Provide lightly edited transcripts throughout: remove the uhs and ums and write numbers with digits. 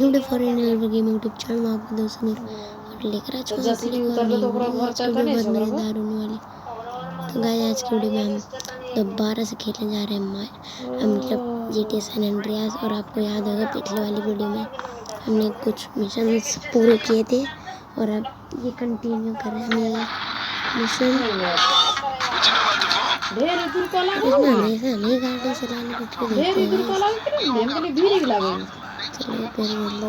YouTube foreign gaming YouTube channel में आपके दोस्तों ने और लेकर आ चुका हूँ आज की वीडियो बहुत मज़ेदार होने वाली। तो गाइस आज की वीडियो में हम दोबारा से खेलने जा रहे हैं मतलब GTA सैन एंड्रियास। और आपको याद होगा पिछले वाली वीडियो में हमने कुछ मिशंस पूरे किए थे और अब ये कंटिन्यू कर रहे हैं मिशन। हमेशा नहीं गाड़ी चलाने को क्यों देते हैं। चलो फिर जल्दी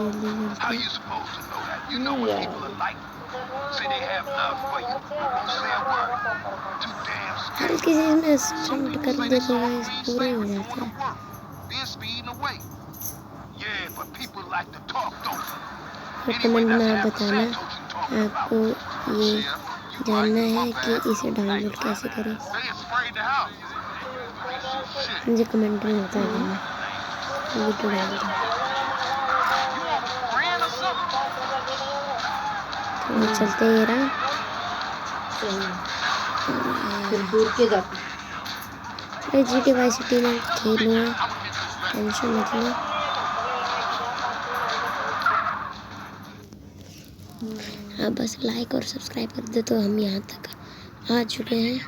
हल्की चीज में स्टंट कर दे तो गाइस पूरा हो जाता है। और कमेंट में आप बताना आपको ये जानना है कि इसे डाउनलोड कैसे करें, मुझे कमेंट में बता देना। वीडियो डाल दो तो चलते ही रहा फिर दूर के जाते GTA वाई सिटी में खेलूँगा, टेंशन मत लो। आप बस लाइक और सब्सक्राइब कर दे तो हम यहाँ तक आ चुके हैं।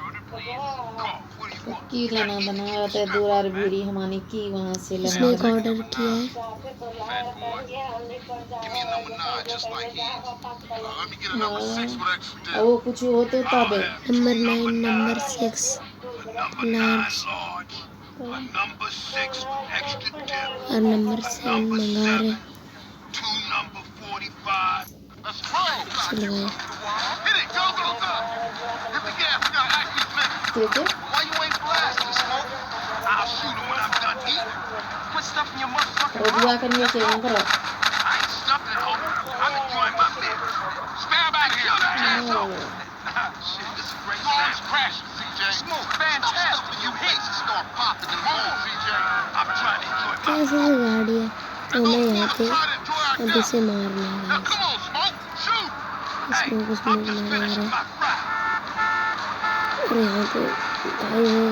की लेना बनाया था दूर भीड़ी हमारी की वहाँ से इसने एक ऑर्डर किया है। वो कुछ हो तो तब नंबर 9 नंबर 6 लार्ज और नंबर 7 मंगा रहे। चलो रोटियां करने के करो कैसे से गाड़ी है तो मैं यहाँ पे अब इसे मारना है। इसमें कुछ मार रहा है और यहाँ पे भाई वो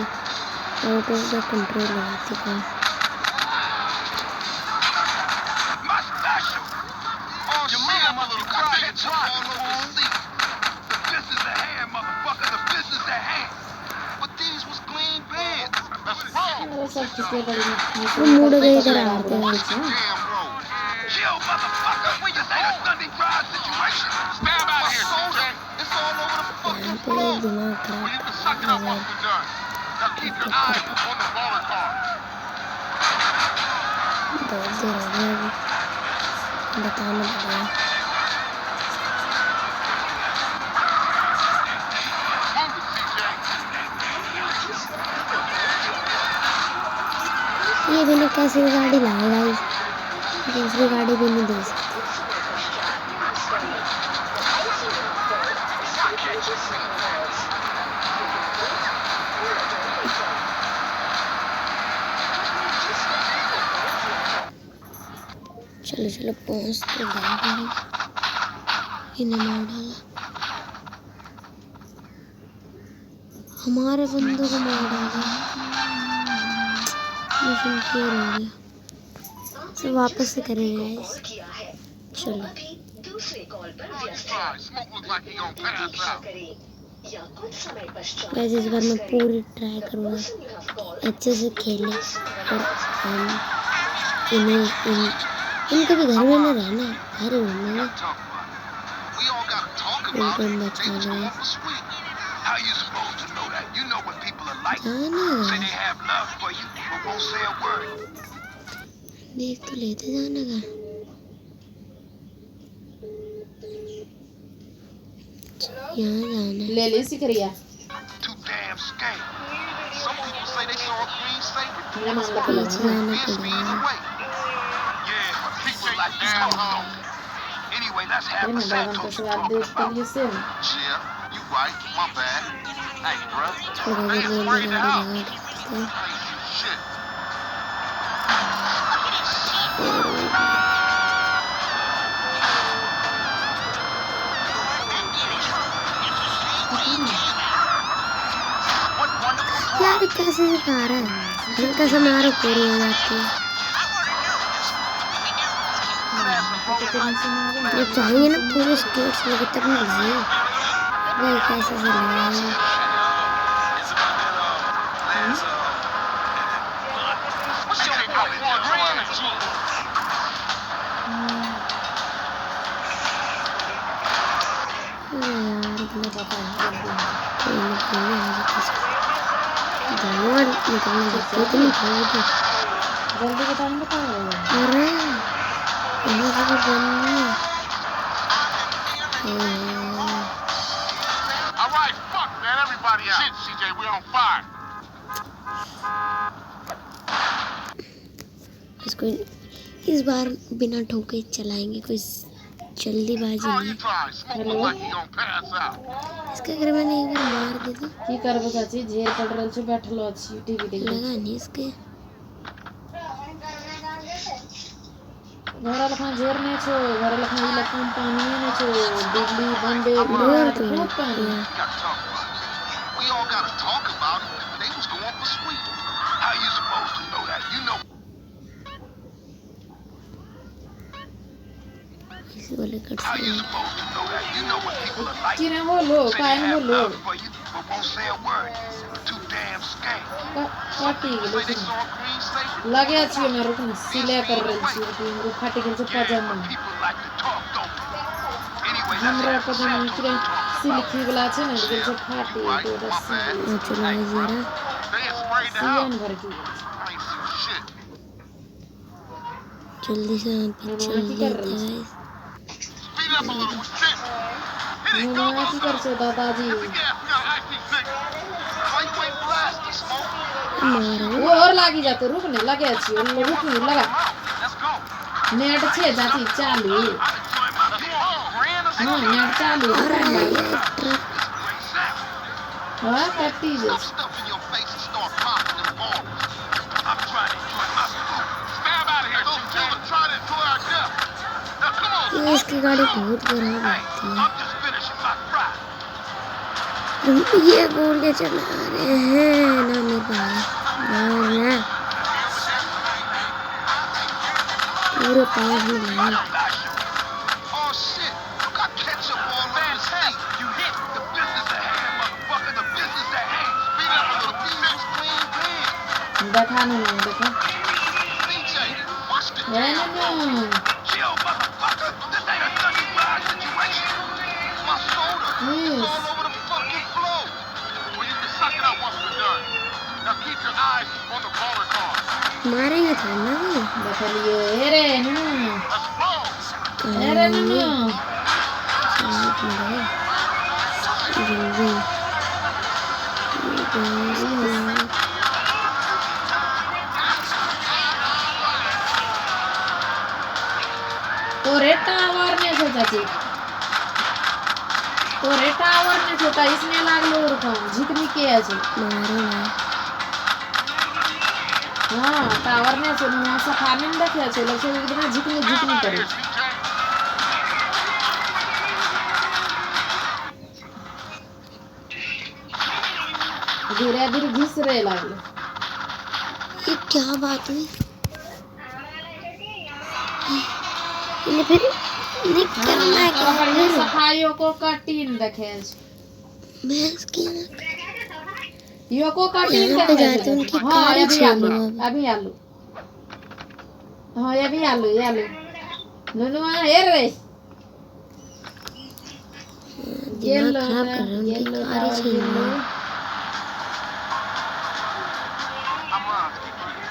आउट ऑफ द कंट्रोल हो चुका है। वो मुड़ गई इधर आते हैं। यहाँ पे दिमाग खराब बहुत देर हो गया अभी बताना पड़ेगा। ये भी लोग कैसे गाड़ी लाएगा, दूसरी गाड़ी भी नहीं दे सकते। चलो चलो पहुँच तो गए, इन्हें मार डाला, हमारे बंदों को मार डाला। मिशन फेल हो गया, तो वापस से करेंगे गाइस। चलो गाइस इस बार मैं पूरी ट्राई करूँगा अच्छे से खेले और हम इनको भी घर में ना रहना, घर में ना बचा रहे देख तो लेते जाने का। यहाँ जाना ले ले सिकरिया पीछे जाना पड़ेगा। यार कैसे सिखा रहा है, हल्का सा मारो पूरी हो जाती है। जब जाएंगे ना पूरे स्टेट से लेकर तब मिलेंगे वही कैसे से लगाएंगे जानवर निकलने लगते इतनी भाग जल्दी बताएंगे तो अरे यहाँ से भी बननी है Alright, fuck, man, everybody out. Shit, CJ, we're on fire. इसको इस बार बिना ठोके चलाएंगे कोई जल्दीबाजी Oh, नहीं you trying? Smoke look like you gonna pass out. इसका अगर मैंने एक बार मार दी तो की करबो चाची झेल पड़ रहल छै बैठल अछि टीवी देख लगा नहीं इसके घर लखन झेर नहीं छो घर लखन ई लखन पानी नहीं छो दिल्ली बॉम्बे बहुत खूब पानी We all gotta talk about it. They was going for sweet. How you supposed to know that? You know. इसी वाले कट How से you supposed to know that? You know what people are like. किने बोलो Say they काहे have बोलो love for you, but won't say a word. Too damn scared. काटी Say गेलो they saw green slavery. लगे अछि में रुक सिले कर रहल छी कि हमरो फाटि गेल छै पजामा People like to talk, don't they? Anyway, हमरा let's पता नहीं कि सिल्की वाला छै ने गेल छै फाटि तो रस्सी वो चला जरा They had sprayed the सियन house. भर की I ain't seen shit. जल्दी से यहाँ पे नोनवा चल की कर लेते रहल हैं Speed up a little with shit. Hit it, go, नोनवा go, की go. कर छै दादाजी Hit the gas, we gotta act these niggas. Why you ain't blasting, Smoke? मारो वो और लागी जाते रुक ने लगे अछि रुक ने लगा Let's go. नेट छै चाची चालू I'm enjoying my grand or हां something. नेट चालू अरे ये ट्रक Great sound. हां कट्टी जे Stop stuffing your face and start popping them balls. I'm trying to enjoy my food. Stab out of here, those children try to enjoy our death. Now come on, ये इसकी गाड़ी बहुत खराब Hey, होती है I'm just finishing my fry. ये बोल के चला रहे हैं ना मेरे पास मारना पूरे पास में लाल Oh shit, you got ketchup all over the seat. You hit. The business at hand, motherfucker. The business at hand. Speed up a little bit. Six clean pins. देखा नहीं देखा DJ, watch the uh damn road. No Chill, motherfucker. This ain't a Dougie ride situation. My soda. Yes. It's all over the fucking floor. Well, you can suck it up once we're done. Now keep your eyes on the baller car. मारेंगे था ना भी देखा लिए ए रे no Let's roll. ए रे no जल्दी तोरे टावर ने छो चाची तोरे टावर ने छोटा इसने लागलो रखम झिकनी के আছে मारो ना हां टावर ने छो ना सफाने में देखे छो लगे एकदम झिकनी झिकनी करे Here, CJ. धीरे धीरे घिस रहे लागलो ये क्या बात हुई ये फिर निकलना क्या बढ़िया सफाइयों को कटीन देखे भैंस की यो को कटीन यहाँ पे जाते हैं उनकी हां कारी अभी छीन आलू लो अभी आलू हां अभी आलू ये आलू नुनुआ हे रे दिमाग खराब कर रहे हैं उनकी कारी छीन लो I'm on.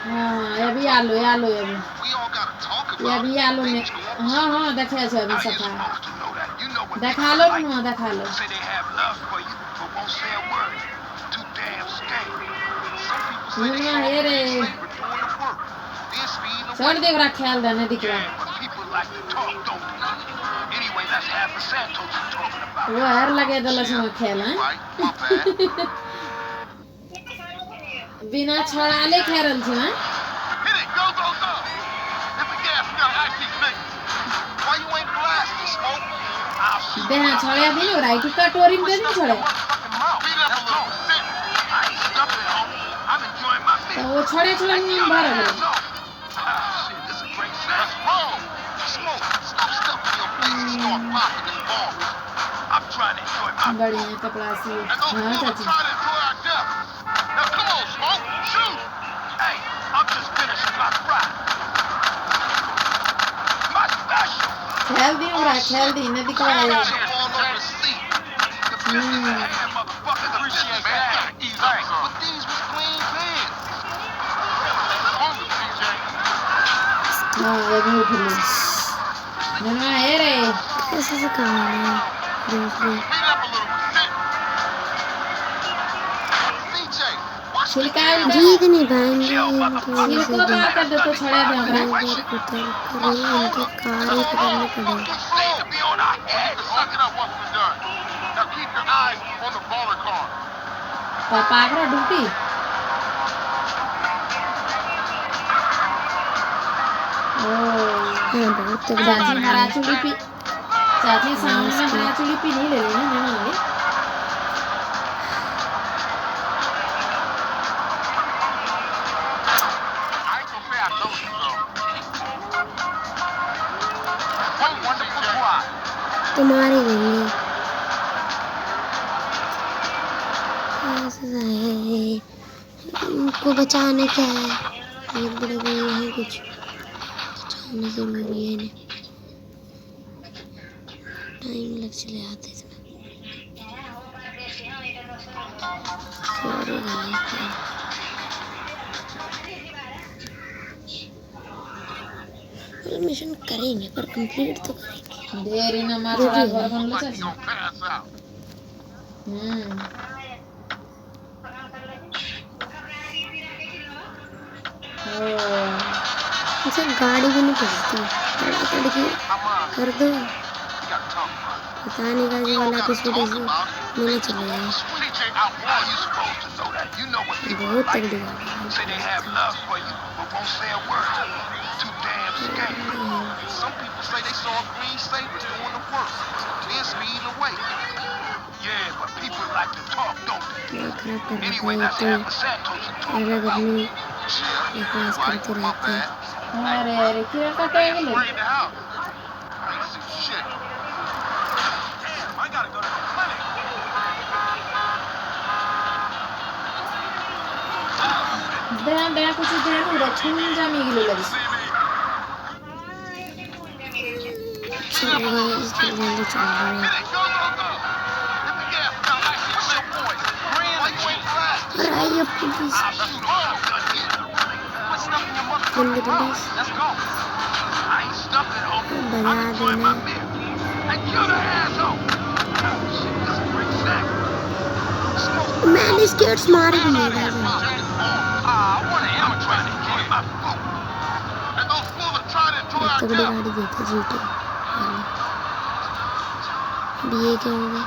हां अभी आलू अभी We all gotta talk ये about अभी it. आलू ने Things go on. हां हां देखे छे अभी How you सफा supposed to know that? You know what देखा people लो are like. नुनुआ देखा लो Say they have love for you, but won't say a word. Too damn scared. Some people say they नुनुआ saw हे रे slavery doing the work. Then speeding छोड़ away. दे बड़ा ख्याल देने दिखला Yeah, but people like to talk, don't they? Anyway, that's half a Santos you're talking about. वो हर लगे दला से खेल हैं Right? My bad. बिना छड़ाले खेरल छ हैं Hit it, go, go, go. Hit the gas, we gotta act these niggas. Why you ain't blasting, Smoke? I'll shoot. देना छड़या भी नो राइट कटोरी में दे दी छड़े Motherfucking mouth. Beat up a little shit. I ain't stuffing, homie. I'm enjoying my तो meal. वो छड़े छड़े में भर गए Ah, shit, this is a great sound. Let's roll. Smoke, stop start popping them balls. I'm trying to enjoy my बढ़िया कपड़ा सी and those हाँ fools are चाची trying to enjoy our death. Now come on, Smoke, shoot! Hey, I'm just finishing my fry. My special. खेल दी उमरा खेल दी न दिखवा All they over the seat. The business at hand, motherfucker. The business at hand. But these was clean pants. Hungry, CJ. हाँ ये भी उठ ली ननवा ये रे ऐसे से कहाँ है दूसरी Speed up a little bit. CJ, watch the छिलका damn उधर जीत नहीं पाएंगे Yo, इनकी motherfucker. वजह से छिलको तो कर दो तो छड़ा दे उमरा बार बार उतर कर इनकी कार ही पकड़नी पड़ेगी Fucking seem to be on our head. Suck it up once we're done. Now keep your eyes on the baller car. पापा करा ड्यूटी ओ हाँ बहुत तगड़ा चाची हरा चूड़ी पी चाची सामने में हरा चूड़ी पी नहीं ले लेना नहीं मांगे I ain't gonna say I know you, though. One wonderful try. तुम्हारे देंगे ऐसा है इनको बचाने क्या है ये बड़े बड़े हैं कुछ बचाने जरूरी है इन्हें टाइम लग चले आते इसमें सॉरी गाइस मिशन करेंगे पर कंप्लीट तो करेंगे देरी न मार थोड़ा घर बन लो Like चाची you gonna pass out. ओ इसे गाड़ी भी नहीं पड़ती तड़के I'm कर दो We got tongue. पता नहीं का जो वाला एपिसोड इसे मैंने चले गए CJ Outlaw, you supposed to know that. You know what people बहुत like. तगड़ी गाड़ी है Say they have love for you, but won't say a word to you. Too damn scared. Some people say they saw a green Saber doing the work, then speeding away. Yeah, but people like to talk, don't they? दिमाग खराब कर Anyway, रखा that's है half a Santos and तो talk. अलग अपनी Chill. विकास Right? करते My रहते हैं bad. अरे अरे क्या करते They हैं ain't लोग spraying the house. I ain't see shit. Damn, I gotta go to the clinic. ध्यान ध्यान कुछ ध्यान उड़ा छून जामी गिलो लगी See me? चलो गाइस जल्दी चल रहे हैं Hit it, go, go, go. Hit the gas pedal like you with your boys. Why you ain't fast? और आइए police I'll shoot all I'm done here. Quit stuffing your बंद motherfucking police mouth. Let's go. I ain't stuffing, homie. बजा I'm enjoying my देना meal. Hey, kill the asshole. Oh, shit, this is a great snack. Smoke. मैंने skates मारे भी नहीं I guys want to I'm trying to enjoy my food. And those fools are trying to enjoy बहुत our तगड़ी death. गाड़ी देते GTA वाले अब ये क्या होगा